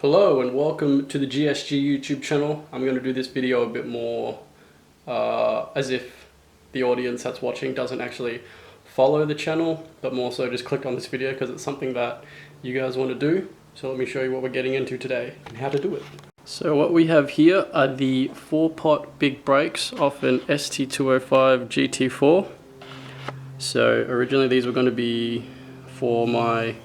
Hello and welcome to the GSG YouTube channel. I'm going to do this video a bit more as if the audience that's watching doesn't actually follow the channel, but more so just click on this video because it's something that you guys want to do. So let me show you what we're getting into today and how to do it. So what we have here are the 4-pot big brakes off an ST205 GT4. So originally these were going to be for my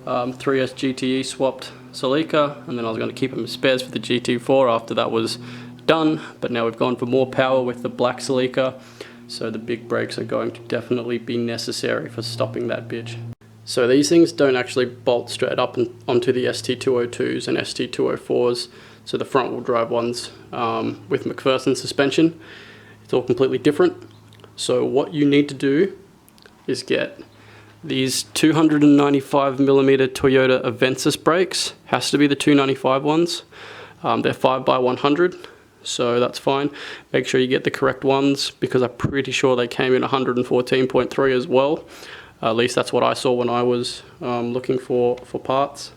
3S GTE swapped Celica, and then I was going to keep them as spares for the GT4 after that was done, but now we've gone for more power with the black Celica, so the big brakes are going to definitely be necessary for stopping that bitch. So these things don't actually bolt straight up onto the ST202s and ST204s, so the front wheel drive ones with McPherson suspension. It's all completely different. So what you need to do is get these 295mm Toyota Avensis brakes. Has to be the 295 ones. They're 5x100, so that's fine. Make sure you get the correct ones because I'm pretty sure they came in 114.3 as well. At least that's what I saw when I was looking for parts.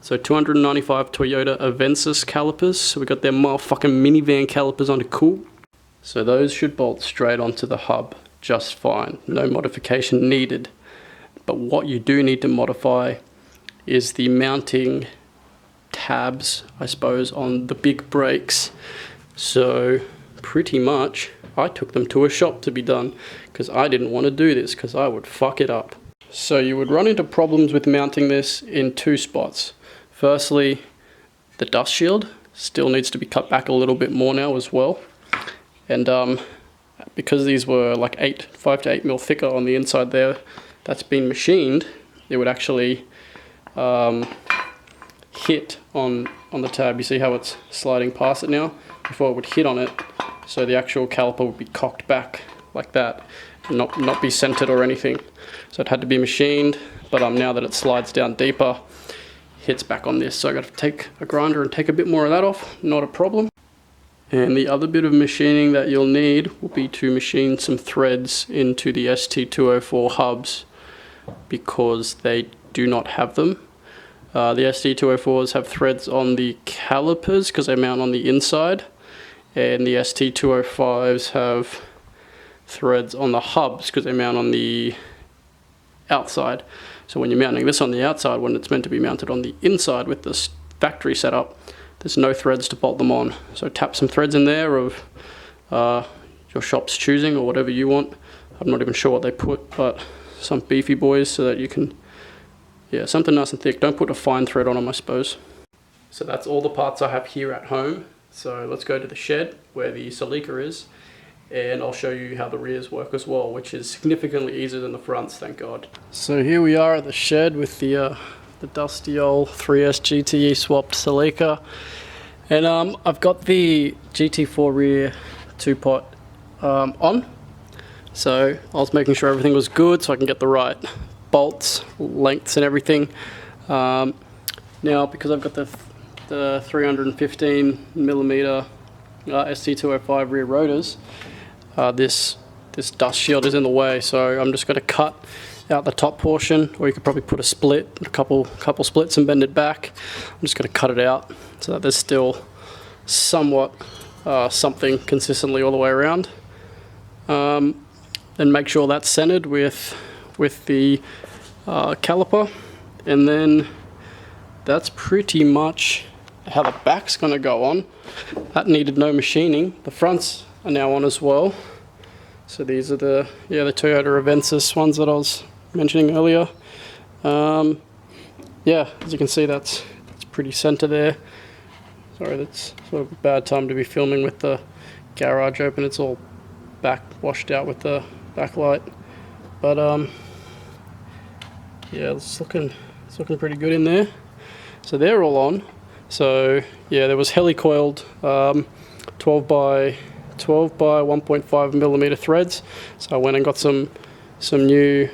So 295 Toyota Avensis calipers. So we got their motherfucking minivan calipers on the cool. So those should bolt straight onto the hub just fine. No modification needed. But what you do need to modify is the mounting tabs, I suppose, on the big brakes. So pretty much I took them to a shop to be done because I didn't want to do this because I would fuck it up. So you would run into problems with mounting this in two spots. Firstly, the dust shield still needs to be cut back a little bit more now as well. And because these were like 5 to 8 mil thicker on the inside there, that's been machined, it would actually hit on the tab. You see how it's sliding past it now? Before it would hit on it, so the actual caliper would be cocked back like that and not be centered or anything. So it had to be machined, but now that it slides down deeper, hits back on this. So I got to take a grinder and take a bit more of that off, not a problem. And the other bit of machining that you'll need will be to machine some threads into the ST204 hubs, because they do not have them. The ST204s have threads on the calipers because they mount on the inside, and the ST205s have threads on the hubs because they mount on the outside. So when you're mounting this on the outside, when it's meant to be mounted on the inside with this factory setup, there's no threads to bolt them on. So tap some threads in there of your shop's choosing or whatever you want. I'm not even sure what they put, but some beefy boys so that you can, yeah, something nice and thick. Don't put a fine thread on them, I suppose. So that's all the parts I have here at home. So let's go to the shed where the Celica is, and I'll show you how the rears work as well, which is significantly easier than the fronts, thank God. So here we are at the shed with the dusty old 3S GTE swapped Celica, and I've got the GT4 rear 2-pot on. So I was making sure everything was good so I can get the right bolts, lengths and everything. Now because I've got the 315mm ST205 rear rotors, this dust shield is in the way, so I'm just going to cut out the top portion, or you could probably put a split, a couple splits and bend it back. I'm just going to cut it out so that there's still somewhat something consistently all the way around. Then make sure that's centered with the caliper, and then that's pretty much how the back's going to go on. That needed no machining. The fronts are now on as well. So these are the Toyota Avensis ones that I was mentioning earlier. Yeah, as you can see, that's pretty center there. Sorry, that's sort of a bad time to be filming with the garage open. It's all washed out with the backlight, but yeah, it's looking pretty good in there. So they're all on. So yeah, there was helicoiled 12 by 1.5mm threads. So I went and got some new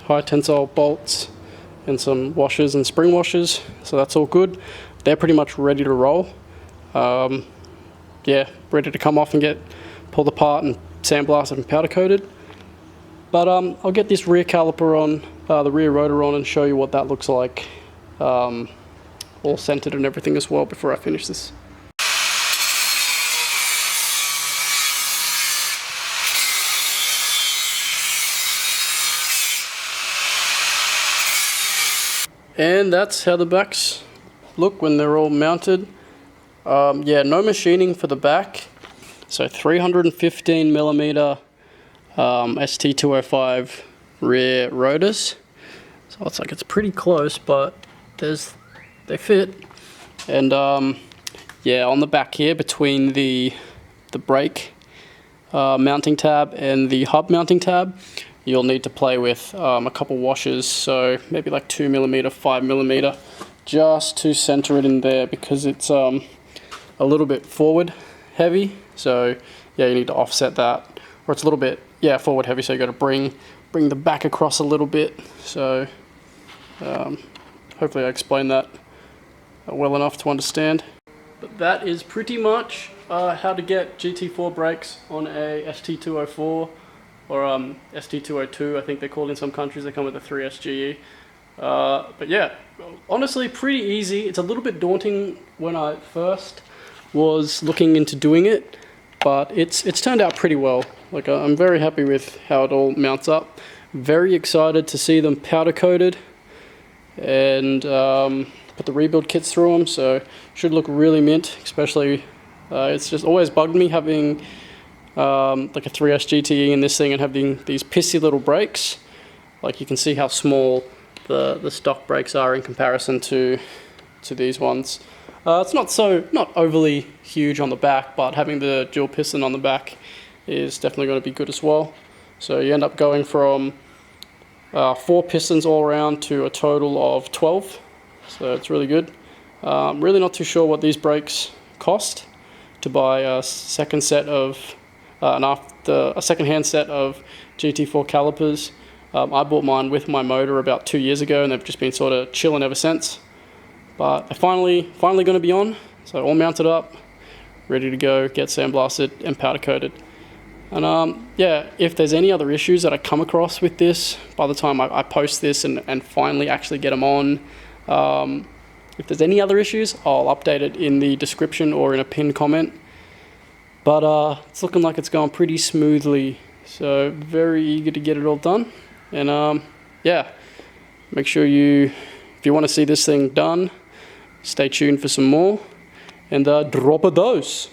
high tensile bolts and some washers and spring washers. So that's all good. They're pretty much ready to roll. Yeah, ready to come off and pulled apart and sandblasted and powder coated. But I'll get this rear caliper on, the rear rotor on, and show you what that looks like all centered and everything as well before I finish this. And that's how the backs look when they're all mounted. Yeah, no machining for the back. So 315mm ST205 rear rotors. So it's like it's pretty close, but they fit. And yeah, on the back here between the brake mounting tab and the hub mounting tab, you'll need to play with a couple washers, so maybe like 2mm, 5mm, just to center it in there, because it's a little bit forward heavy. So yeah, you need to offset that, or it's a little bit, yeah, forward heavy, so you got to bring the back across a little bit. So hopefully I explained that well enough to understand. But that is pretty much how to get GT4 brakes on a ST204 or ST202, I think they're called in some countries. They come with a 3SGE. But yeah, honestly pretty easy. It's a little bit daunting when I first was looking into doing it, but it's turned out pretty well. Like, I'm very happy with how it all mounts up. Very excited to see them powder coated and put the rebuild kits through them, so should look really mint. Especially it's just always bugged me having like a 3S GTE in this thing and having these pissy little brakes. Like, you can see how small the stock brakes are in comparison to these ones. It's not overly huge on the back, but having the dual piston on the back is definitely going to be good as well. So you end up going from 4 pistons all around to a total of 12. So it's really good. Really not too sure what these brakes cost to buy a second set of a second-hand set of GT4 calipers. I bought mine with my motor about 2 years ago, and they've just been sort of chilling ever since. But they're finally going to be on, so all mounted up, ready to go, get sandblasted and powder coated. And yeah, if there's any other issues that I come across with this, by the time I post this and finally actually get them on, if there's any other issues, I'll update it in the description or in a pinned comment. But it's looking like it's going pretty smoothly, so very eager to get it all done. And yeah, make sure if you want to see this thing done, stay tuned for some more, and drop a dose.